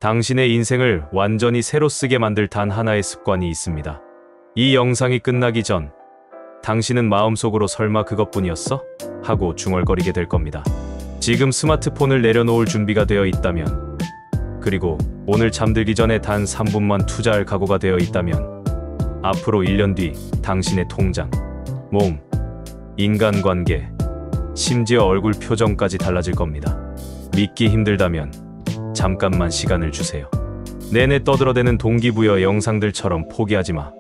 당신의 인생을 완전히 새로 쓰게 만들 단 하나의 습관이 있습니다. 이 영상이 끝나기 전 당신은 마음속으로 설마 그것뿐이었어? 하고 중얼거리게 될 겁니다. 지금 스마트폰을 내려놓을 준비가 되어 있다면, 그리고 오늘 잠들기 전에 단 3분만 투자할 각오가 되어 있다면, 앞으로 1년 뒤 당신의 통장, 몸, 인간관계, 심지어 얼굴 표정까지 달라질 겁니다. 믿기 힘들다면 잠깐만 시간을 주세요. 내내 떠들어대는 동기부여 영상들처럼 포기하지 마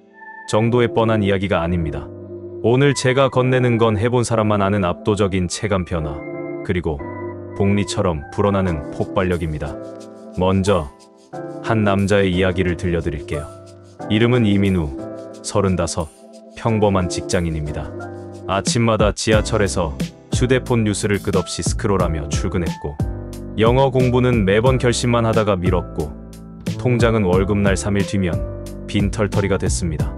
정도의 뻔한 이야기가 아닙니다. 오늘 제가 건네는 건 해본 사람만 아는 압도적인 체감 변화, 그리고 복리처럼 불어나는 폭발력입니다. 먼저 한 남자의 이야기를 들려드릴게요. 이름은 이민우, 35, 평범한 직장인입니다. 아침마다 지하철에서 휴대폰 뉴스를 끝없이 스크롤하며 출근했고, 영어 공부는 매번 결심만 하다가 미뤘고, 통장은 월급날 3일 뒤면 빈털터리가 됐습니다.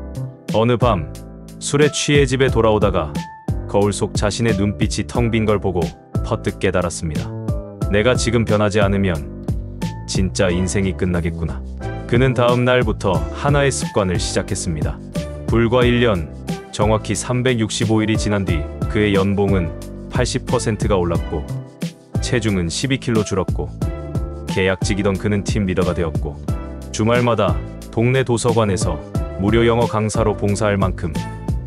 어느 밤 술에 취해 집에 돌아오다가 거울 속 자신의 눈빛이 텅 빈 걸 보고 퍼뜩 깨달았습니다. 내가 지금 변하지 않으면 진짜 인생이 끝나겠구나. 그는 다음 날부터 하나의 습관을 시작했습니다. 불과 1년, 정확히 365일이 지난 뒤 그의 연봉은 80%가 올랐고, 체중은 12kg 줄었고, 계약직이던 그는 팀 리더가 되었고, 주말마다 동네 도서관에서 무료 영어 강사로 봉사할 만큼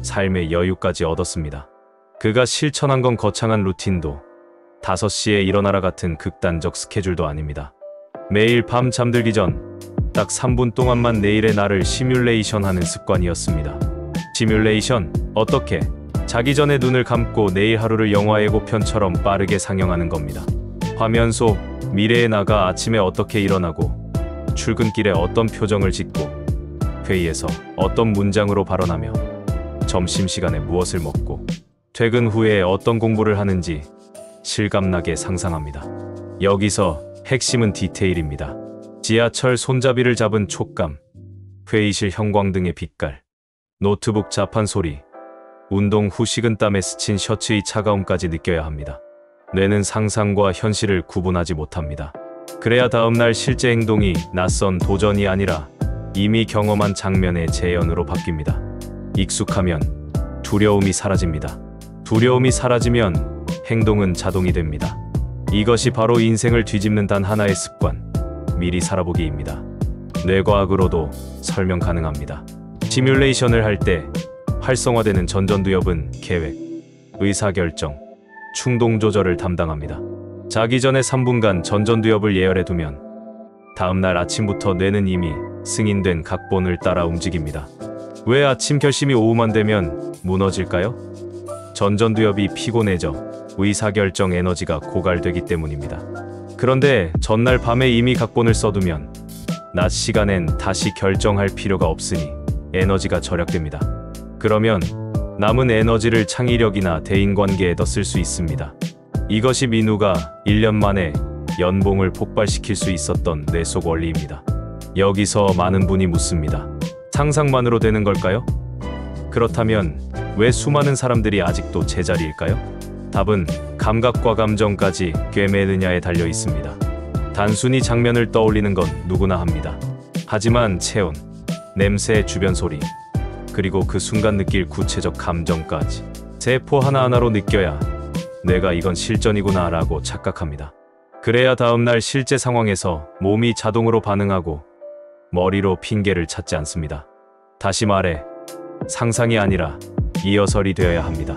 삶의 여유까지 얻었습니다. 그가 실천한 건 거창한 루틴도 5시에 일어나라 같은 극단적 스케줄도 아닙니다. 매일 밤 잠들기 전 딱 3분 동안만 내일의 나를 시뮬레이션하는 습관이었습니다. 시뮬레이션, 어떻게? 자기 전에 눈을 감고 내일 하루를 영화 예고편처럼 빠르게 상영하는 겁니다. 화면 속 미래의 나가 아침에 어떻게 일어나고, 출근길에 어떤 표정을 짓고, 회의에서 어떤 문장으로 발언하며, 점심시간에 무엇을 먹고, 퇴근 후에 어떤 공부를 하는지 실감나게 상상합니다. 여기서 핵심은 디테일입니다. 지하철 손잡이를 잡은 촉감, 회의실 형광등의 빛깔, 노트북 자판 소리, 운동 후 식은땀에 스친 셔츠의 차가움까지 느껴야 합니다. 뇌는 상상과 현실을 구분하지 못합니다. 그래야 다음날 실제 행동이 낯선 도전이 아니라 이미 경험한 장면의 재현으로 바뀝니다. 익숙하면 두려움이 사라집니다. 두려움이 사라지면 행동은 자동이 됩니다. 이것이 바로 인생을 뒤집는 단 하나의 습관, 미리 살아보기입니다. 뇌과학으로도 설명 가능합니다. 시뮬레이션을 할 때 활성화되는 전전두엽은 계획, 의사결정, 충동 조절을 담당합니다. 자기 전에 3분간 전전두엽을 예열해두면 다음날 아침부터 뇌는 이미 승인된 각본을 따라 움직입니다. 왜 아침 결심이 오후만 되면 무너질까요? 전전두엽이 피곤해져 의사결정 에너지가 고갈되기 때문입니다. 그런데 전날 밤에 이미 각본을 써두면 낮 시간엔 다시 결정할 필요가 없으니 에너지가 절약됩니다. 그러면 남은 에너지를 창의력이나 대인관계에더 쓸 수 있습니다. 이것이 민우가 1년 만에 연봉을 폭발시킬 수 있었던 뇌 속 원리입니다. 여기서 많은 분이 묻습니다. 상상만으로 되는 걸까요? 그렇다면 왜 수많은 사람들이 아직도 제자리일까요? 답은 감각과 감정까지 꿰매느냐에 달려 있습니다. 단순히 장면을 떠올리는 건 누구나 합니다. 하지만 체온, 냄새, 주변 소리, 그리고 그 순간 느낄 구체적 감정까지 세포 하나하나로 느껴야 내가 이건 실전이구나 라고 착각합니다. 그래야 다음날 실제 상황에서 몸이 자동으로 반응하고 머리로 핑계를 찾지 않습니다. 다시 말해, 상상이 아니라 이어설이 되어야 합니다.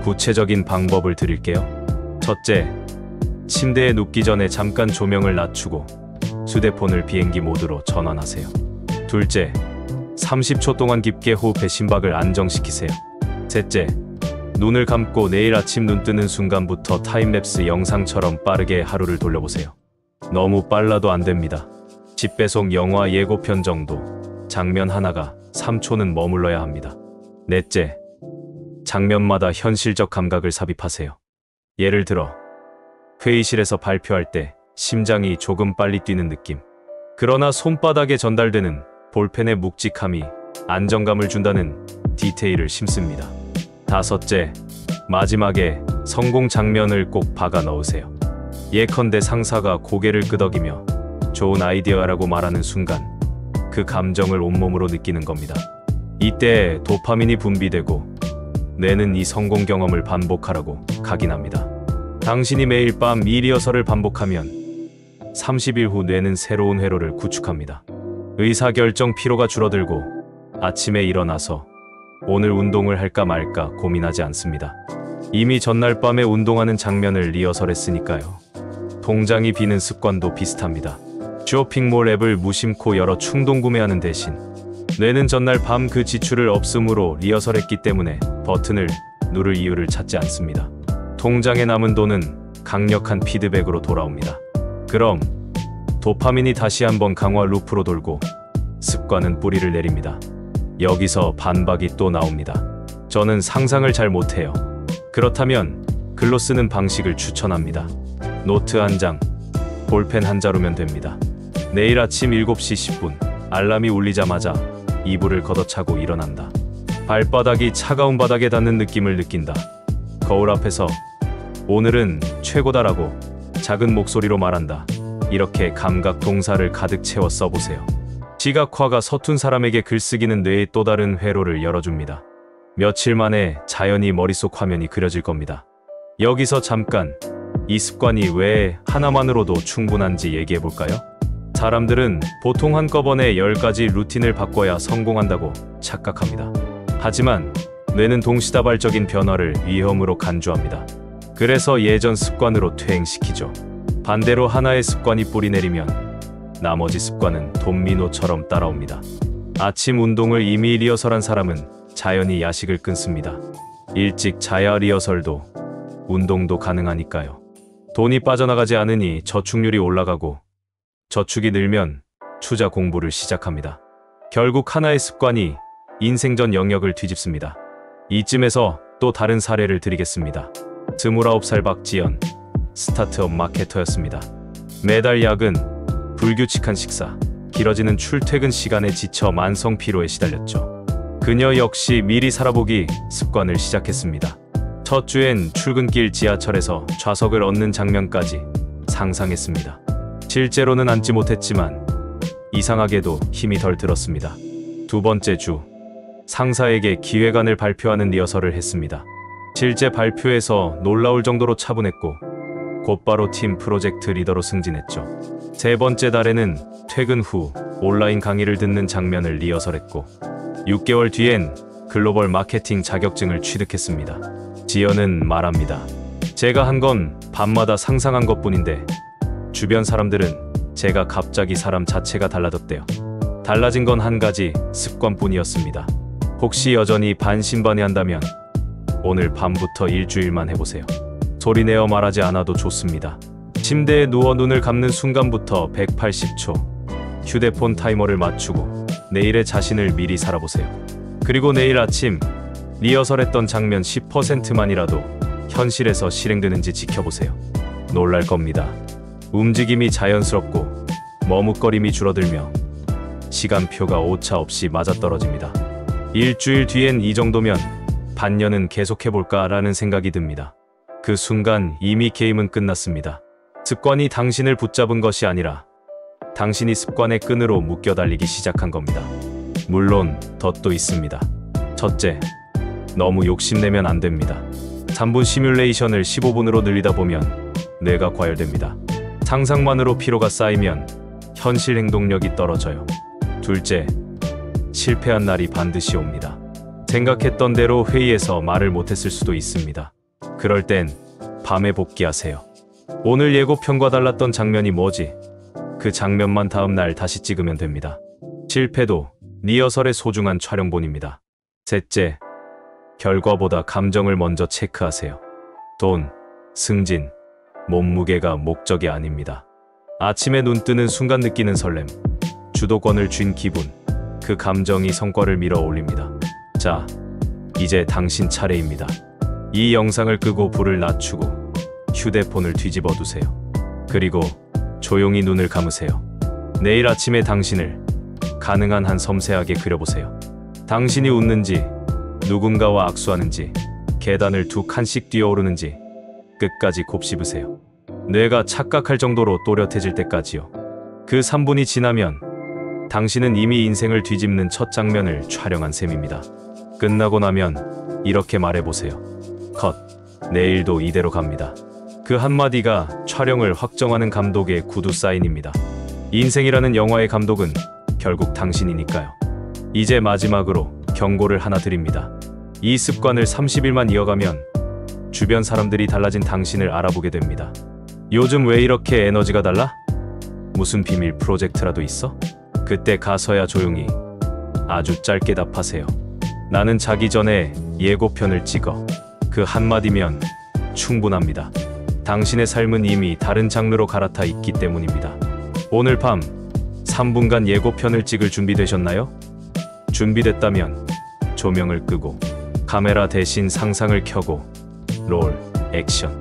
구체적인 방법을 드릴게요. 첫째, 침대에 눕기 전에 잠깐 조명을 낮추고 휴대폰을 비행기 모드로 전환하세요. 둘째, 30초 동안 깊게 호흡해 심박을 안정시키세요. 셋째, 눈을 감고 내일 아침 눈 뜨는 순간부터 타임랩스 영상처럼 빠르게 하루를 돌려보세요. 너무 빨라도 안 됩니다. 10배속 영화 예고편 정도, 장면 하나가 3초는 머물러야 합니다. 넷째, 장면마다 현실적 감각을 삽입하세요. 예를 들어, 회의실에서 발표할 때 심장이 조금 빨리 뛰는 느낌. 그러나 손바닥에 전달되는 볼펜의 묵직함이 안정감을 준다는 디테일을 심습니다. 다섯째, 마지막에 성공 장면을 꼭 박아 넣으세요. 예컨대 상사가 고개를 끄덕이며 좋은 아이디어라고 말하는 순간 그 감정을 온몸으로 느끼는 겁니다. 이때 도파민이 분비되고 뇌는 이 성공 경험을 반복하라고 각인합니다. 당신이 매일 밤 이 리허설을 반복하면 30일 후 뇌는 새로운 회로를 구축합니다. 의사결정 피로가 줄어들고 아침에 일어나서 오늘 운동을 할까 말까 고민하지 않습니다. 이미 전날 밤에 운동하는 장면을 리허설했으니까요. 통장이 비는 습관도 비슷합니다. 쇼핑몰 앱을 무심코 열어 충동 구매하는 대신 뇌는 전날 밤 그 지출을 없음으로 리허설했기 때문에 버튼을 누를 이유를 찾지 않습니다. 통장에 남은 돈은 강력한 피드백으로 돌아옵니다. 그럼 도파민이 다시 한번 강화 루프로 돌고 습관은 뿌리를 내립니다. 여기서 반박이 또 나옵니다. 저는 상상을 잘 못해요. 그렇다면 글로 쓰는 방식을 추천합니다. 노트 한 장, 볼펜 한 자루면 됩니다. 내일 아침 7시 10분 알람이 울리자마자 이불을 걷어차고 일어난다. 발바닥이 차가운 바닥에 닿는 느낌을 느낀다. 거울 앞에서 오늘은 최고다라고 작은 목소리로 말한다. 이렇게 감각 동사를 가득 채워 써보세요. 시각화가 서툰 사람에게 글쓰기는 뇌의 또 다른 회로를 열어줍니다. 며칠 만에 자연히 머릿속 화면이 그려질 겁니다. 여기서 잠깐 이 습관이 왜 하나만으로도 충분한지 얘기해볼까요? 사람들은 보통 한꺼번에 10가지 루틴을 바꿔야 성공한다고 착각합니다. 하지만 뇌는 동시다발적인 변화를 위험으로 간주합니다. 그래서 예전 습관으로 퇴행시키죠. 반대로 하나의 습관이 뿌리내리면 나머지 습관은 돈미노처럼 따라옵니다. 아침 운동을 이미 리허설한 사람은 자연히 야식을 끊습니다. 일찍 자야 리허설도 운동도 가능하니까요. 돈이 빠져나가지 않으니 저축률이 올라가고 저축이 늘면 투자 공부를 시작합니다. 결국 하나의 습관이 인생 전 영역을 뒤집습니다. 이쯤에서 또 다른 사례를 드리겠습니다. 29살 박지연, 스타트업 마케터였습니다. 매달 야근, 불규칙한 식사, 길어지는 출퇴근 시간에 지쳐 만성 피로에 시달렸죠. 그녀 역시 미리 살아보기 습관을 시작했습니다. 첫 주엔 출근길 지하철에서 좌석을 얻는 장면까지 상상했습니다. 실제로는 앉지 못했지만 이상하게도 힘이 덜 들었습니다. 두 번째 주, 상사에게 기획안을 발표하는 리허설을 했습니다. 실제 발표에서 놀라울 정도로 차분했고 곧바로 팀 프로젝트 리더로 승진했죠. 세 번째 달에는 퇴근 후 온라인 강의를 듣는 장면을 리허설했고 6개월 뒤엔 글로벌 마케팅 자격증을 취득했습니다. 지연은 말합니다. 제가 한 건 밤마다 상상한 것뿐인데 주변 사람들은 제가 갑자기 사람 자체가 달라졌대요. 달라진 건 한 가지 습관뿐이었습니다. 혹시 여전히 반신반의한다면 오늘 밤부터 일주일만 해보세요. 소리내어 말하지 않아도 좋습니다. 침대에 누워 눈을 감는 순간부터 180초 휴대폰 타이머를 맞추고 내일의 자신을 미리 살아보세요. 그리고 내일 아침 리허설했던 장면 10%만이라도 현실에서 실행되는지 지켜보세요. 놀랄 겁니다. 움직임이 자연스럽고 머뭇거림이 줄어들며 시간표가 오차 없이 맞아떨어집니다. 일주일 뒤엔 이 정도면 반년은 계속해볼까 라는 생각이 듭니다. 그 순간 이미 게임은 끝났습니다. 습관이 당신을 붙잡은 것이 아니라 당신이 습관의 끈으로 묶여 달리기 시작한 겁니다. 물론 덧도 있습니다. 첫째, 너무 욕심내면 안 됩니다. 3분 시뮬레이션을 15분으로 늘리다 보면 뇌가 과열됩니다. 상상만으로 피로가 쌓이면 현실 행동력이 떨어져요. 둘째, 실패한 날이 반드시 옵니다. 생각했던 대로 회의에서 말을 못했을 수도 있습니다. 그럴 땐 밤에 복귀하세요. 오늘 예고편과 달랐던 장면이 뭐지? 그 장면만 다음 날 다시 찍으면 됩니다. 실패도 리허설의 소중한 촬영본입니다. 셋째, 결과보다 감정을 먼저 체크하세요. 돈, 승진, 몸무게가 목적이 아닙니다. 아침에 눈 뜨는 순간 느끼는 설렘, 주도권을 쥔 기분, 그 감정이 성과를 밀어 올립니다. 자, 이제 당신 차례입니다. 이 영상을 끄고 불을 낮추고 휴대폰을 뒤집어 두세요. 그리고 조용히 눈을 감으세요. 내일 아침에 당신을 가능한 한 섬세하게 그려보세요. 당신이 웃는지, 누군가와 악수하는지, 계단을 2칸씩 뛰어오르는지 끝까지 곱씹으세요. 뇌가 착각할 정도로 또렷해질 때까지요. 그 3분이 지나면 당신은 이미 인생을 뒤집는 첫 장면을 촬영한 셈입니다. 끝나고 나면 이렇게 말해보세요. 컷. 내일도 이대로 갑니다. 그 한마디가 촬영을 확정하는 감독의 구두 사인입니다. 인생이라는 영화의 감독은 결국 당신이니까요. 이제 마지막으로 경고를 하나 드립니다. 이 습관을 30일만 이어가면 주변 사람들이 달라진 당신을 알아보게 됩니다. 요즘 왜 이렇게 에너지가 달라? 무슨 비밀 프로젝트라도 있어? 그때 가서야 조용히 아주 짧게 답하세요. 나는 자기 전에 예고편을 찍어. 그 한마디면 충분합니다. 당신의 삶은 이미 다른 장르로 갈아타 있기 때문입니다. 오늘 밤 3분간 예고편을 찍을 준비되셨나요? 준비됐다면 조명을 끄고 카메라 대신 상상을 켜고 롤, 액션.